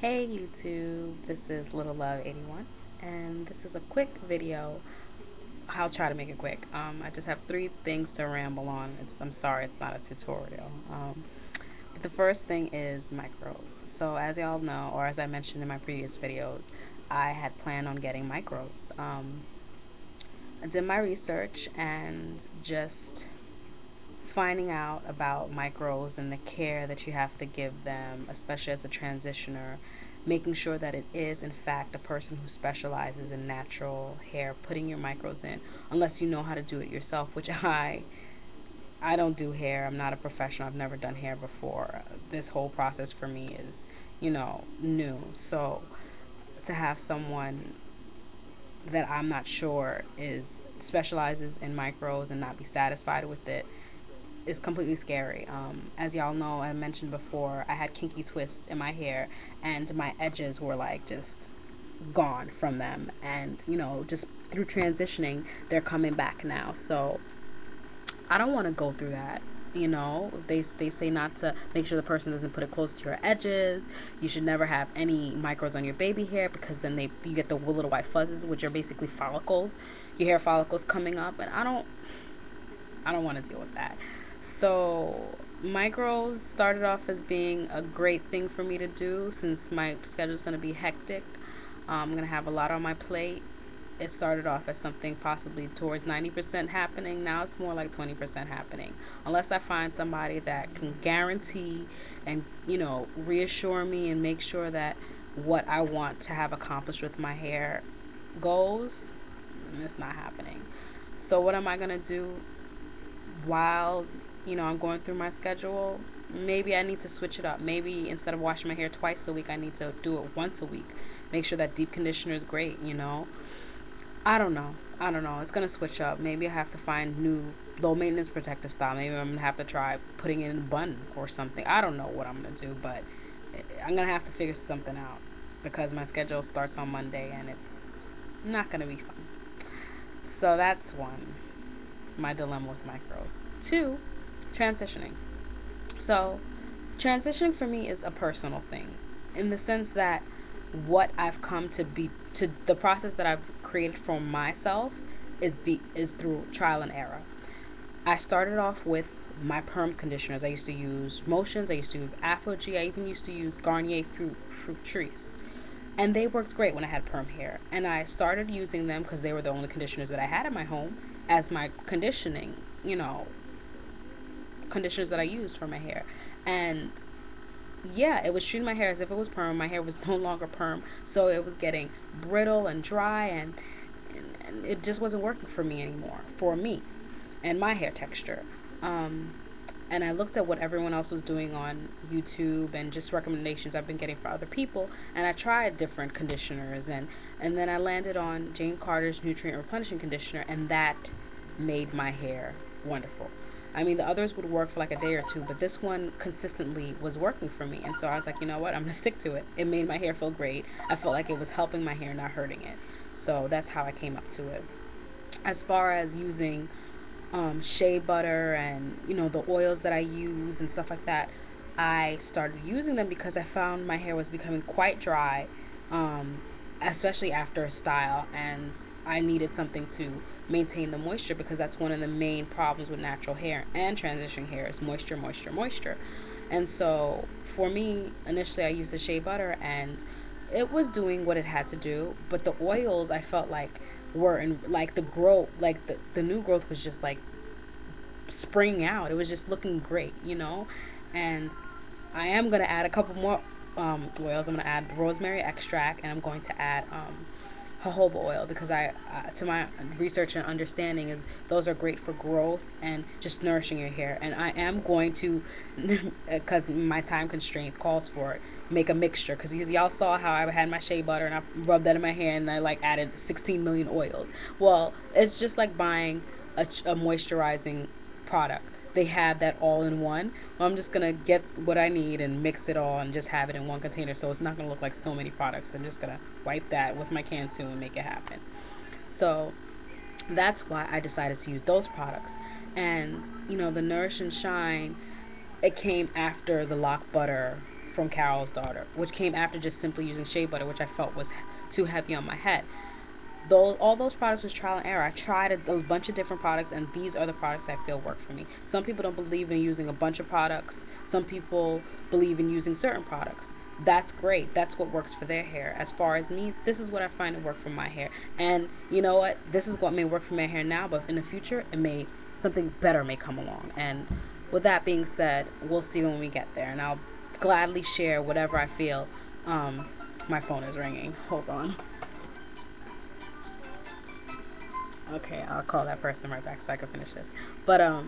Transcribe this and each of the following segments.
Hey YouTube, this is Little Love 81 and this is a quick video. I'll try to make it quick. I just have three things to ramble on. I'm sorry, it's not a tutorial. But the first thing is micros. So as y'all know, or as I mentioned in my previous videos, I had planned on getting micros. I did my research and just finding out about micros and the care that you have to give them, especially as a transitioner, making sure that it is in fact a person who specializes in natural hair putting your micros in, unless you know how to do it yourself, which I don't do hair. I'm not a professional. I've never done hair before. This whole process for me is, new. So to have someone that I'm not sure is specializes in micros and not be satisfied with it is completely scary. As y'all know, I mentioned before, I had kinky twists in my hair, and my edges were like just gone from them. And just through transitioning, they're coming back now. So I don't want to go through that. They say not to make sure the person doesn't put it close to your edges. You should never have any micros on your baby hair because then you get the little white fuzzes, which are basically follicles, your hair follicles coming up, and I don't want to deal with that. So micros started off as being a great thing for me to do since my schedule is going to be hectic. I'm going to have a lot on my plate. It started off as something possibly towards 90% happening. Now it's more like 20% happening. Unless I find somebody that can guarantee and, reassure me and make sure that what I want to have accomplished with my hair goes, it's not happening. So what am I going to do while I'm going through my schedule? Maybe I need to switch it up. Maybe instead of washing my hair twice a week, I need to do it once a week. Make sure that deep conditioner is great. I don't know. It's going to switch up. Maybe I have to find new low maintenance protective style. Maybe I'm going to have to try putting it in a bun or something. I don't know what I'm going to do, but I'm going to have to figure something out because my schedule starts on Monday and it's not going to be fun. So that's one, my dilemma with micros. Two, transitioning. So, transitioning for me is a personal thing in the sense that what I've come to the process that I've created for myself is through trial and error. I started off with my perms conditioners. I used to use Motions, I used to use Apogee, I even used to use Garnier Fructis. And they worked great when I had perm hair. And I started using them because they were the only conditioners that I had in my home as my conditioning, conditioners that I used for my hair. And yeah, it was treating my hair as if it was perm. My hair was no longer perm, so it was getting brittle and dry, and it just wasn't working for me anymore, for me and my hair texture. Um, and I looked at what everyone else was doing on YouTube and just recommendations I've been getting for other people, and I tried different conditioners, and then I landed on Jane Carter's Nutrient Replenishing Conditioner, and that made my hair wonderful. I mean, the others would work for like a day or two, but this one consistently was working for me. And so I was like, you know what? I'm going to stick to it. It made my hair feel great. I felt like it was helping my hair, not hurting it. So that's how I came up to it. As far as using shea butter and, the oils that I use and stuff like that, I started using them because I found my hair was becoming quite dry, um, especially after a style, and I needed something to maintain the moisture because that's one of the main problems with natural hair and transition hair is moisture, moisture, moisture. And so for me, initially I used the shea butter and it was doing what it had to do, but the oils I felt like were in like the growth, like the new growth was just like springing out. It was just looking great. And I am going to add a couple more oils. I'm going to add rosemary extract and I'm going to add jojoba oil because to my research and understanding, is those are great for growth and just nourishing your hair. And I am going to, because my time constraint calls for it, make a mixture because y'all saw how I had my shea butter and I rubbed that in my hair and I like added 16 million oils. Well, it's just like buying a moisturizing product. They have that all in one. Well, I'm just gonna get what I need and mix it all and just have it in one container, so it's not gonna look like so many products. I'm just gonna wipe that with my Cantu and make it happen. So that's why I decided to use those products. And the Nourish and Shine, it came after the Lock Butter from Carol's daughter, which came after just simply using shea butter, which I felt was too heavy on my head. All those products was trial and error. I tried a bunch of different products, and these are the products I feel work for me. Some people don't believe in using a bunch of products. Some people believe in using certain products. That's great. That's what works for their hair. As far as me, this is what I find to work for my hair. And you know what? This is what may work for my hair now, but in the future, something better may come along. And with that being said, we'll see when we get there, and I'll gladly share whatever I feel. My phone is ringing. Hold on. Okay, I'll call that person right back so I can finish this. But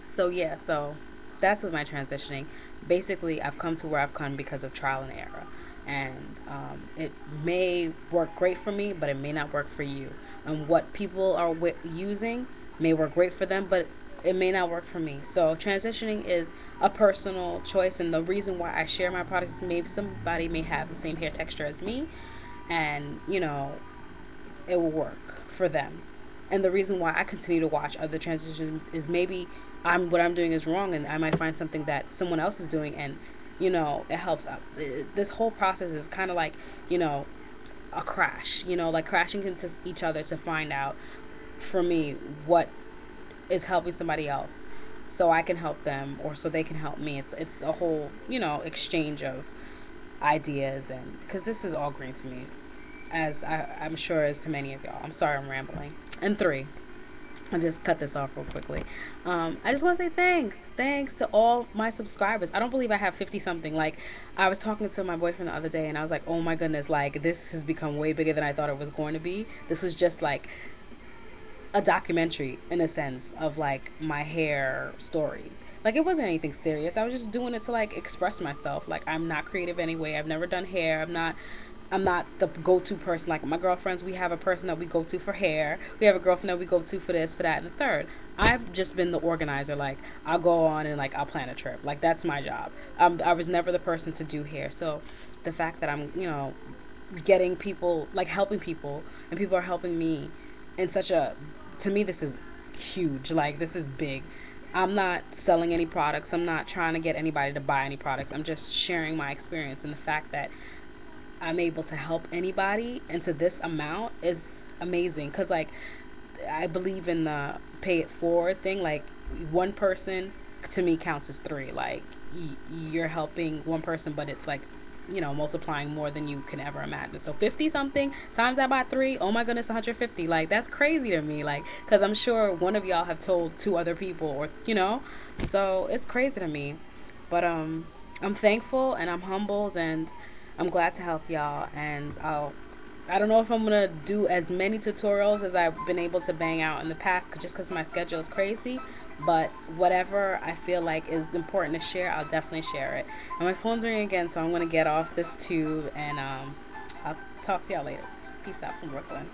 so yeah, so that's with my transitioning. Basically, I've come to where I've come because of trial and error, and it may work great for me, but it may not work for you. And what people are using may work great for them, but it may not work for me. So transitioning is a personal choice, and the reason why I share my products is maybe somebody may have the same hair texture as me, and you know, it will work for them. And the reason why I continue to watch other transitions is maybe what I'm doing is wrong, and I might find something that someone else is doing, and you know, it helps out. This whole process is kind of like, you know, a crash, you know, like crashing into each other to find out, for me, what is helping somebody else, so I can help them, or so they can help me. It's a whole, you know, exchange of ideas, and because this is all green to me, as I'm sure as to many of y'all. I'm sorry I'm rambling. And 3, I'll just cut this off real quickly. I just want to say thanks to all my subscribers. I don't believe I have 50 something. Like, I was talking to my boyfriend the other day, and I was like, oh my goodness, like this has become way bigger than I thought it was going to be. This was just like a documentary in a sense of like my hair stories. Like, it wasn't anything serious. I was just doing it to like express myself. Like, I'm not creative anyway. I've never done hair. I'm not the go-to person. Like my girlfriends, we have a person that we go to for hair. We have a girlfriend that we go to for this, for that, and the third. I've just been the organizer. Like, I'll go on and like I'll plan a trip. Like, that's my job. I was never the person to do hair. So the fact that I'm, you know, getting people, like helping people, and people are helping me in such a, to me, this is huge. Like, this is big. I'm not selling any products. I'm not trying to get anybody to buy any products. I'm just sharing my experience, and the fact that I'm able to help anybody into this amount is amazing. Because like, I believe in the pay it forward thing. Like, one person to me counts as 3. Like, you're helping one person, but it's like, you know, multiplying more than you can ever imagine. So 50 something times that by 3, oh my goodness, 150. Like, that's crazy to me. Like, because I'm sure one of y'all have told 2 other people, or you know, so it's crazy to me. But I'm thankful, and I'm humbled, and I'm glad to help y'all. And I don't know if I'm gonna do as many tutorials as I've been able to bang out in the past, just because my schedule is crazy. But whatever I feel like is important to share, I'll definitely share it. And my phone's ringing again, so I'm gonna get off this tube, and I'll talk to y'all later. Peace out from Brooklyn.